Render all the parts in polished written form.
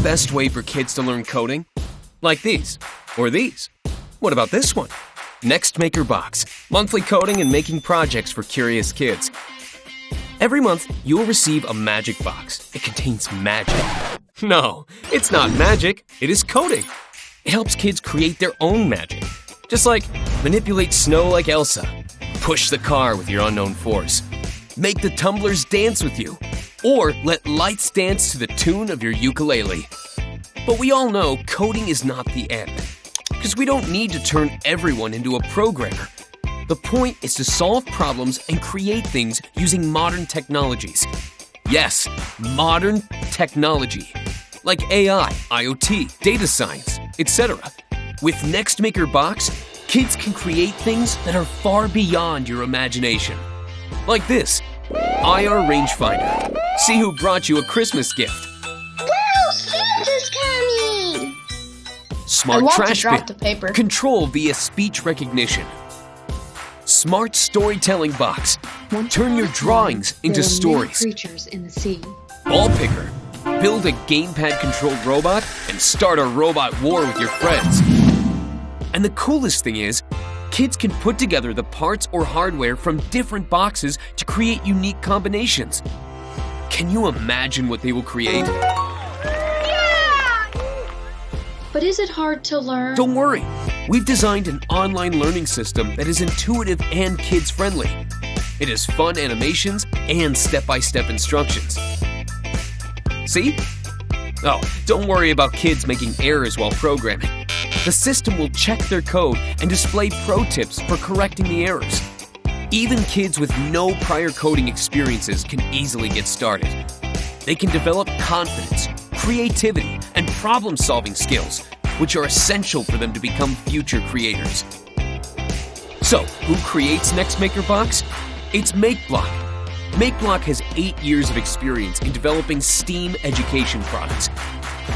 best way for kids to learn coding? Like these, or these. What about this one? NextMaker Box, monthly coding and making projects for curious kids. Every month, you'll receive a magic box. It contains magic. No, it's not magic, it is coding. It helps kids create their own magic. Just like manipulate snow like Elsa, push the car with your unknown force, make the tumblers dance with you, or let lights dance to the tune of your ukulele. But we all know coding is not the end, because we don't need to turn everyone into a programmer. The point is to solve problems and create things using modern technologies. Yes, modern technology, like AI, IoT, data science, etc. With NextMaker Box, kids can create things that are far beyond your imagination. Like this, IR rangefinder. See who brought you a Christmas gift. Wow, Santa's coming! Smart trash bin. Control via speech recognition. Smart storytelling box. Turn your drawings into stories. Creatures in the sea. Ball picker. Build a gamepad-controlled robot and start a robot war with your friends. And the coolest thing is, kids can put together the parts or hardware from different boxes to create unique combinations. Can you imagine what they will create? But is it hard to learn? Don't worry. We've designed an online learning system that is intuitive and kids-friendly. It has fun animations and step-by-step instructions. See? Oh, don't worry about kids making errors while programming. The system will check their code and display pro tips for correcting the errors. Even kids with no prior coding experiences can easily get started. They can develop confidence, creativity, and problem-solving skills, which are essential for them to become future creators. So, who creates NextMaker Box? It's MakeBlock. MakeBlock has 8 years of experience in developing STEAM education products.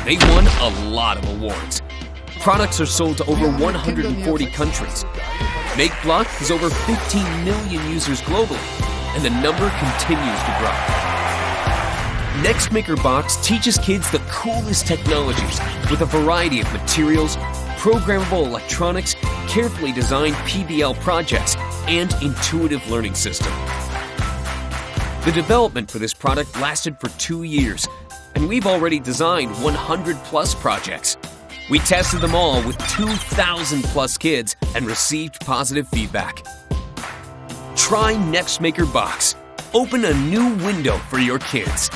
They won a lot of awards. Products are sold to over 140 countries. MakeBlock has over 15 million users globally, and the number continues to grow. NextMaker Box teaches kids the coolest technologies with a variety of materials, programmable electronics, carefully designed PBL projects, and intuitive learning system. The development for this product lasted for 2 years, and we've already designed 100+ projects. We tested them all with 2,000+ kids and received positive feedback. Try NextMaker Box. Open a new window for your kids.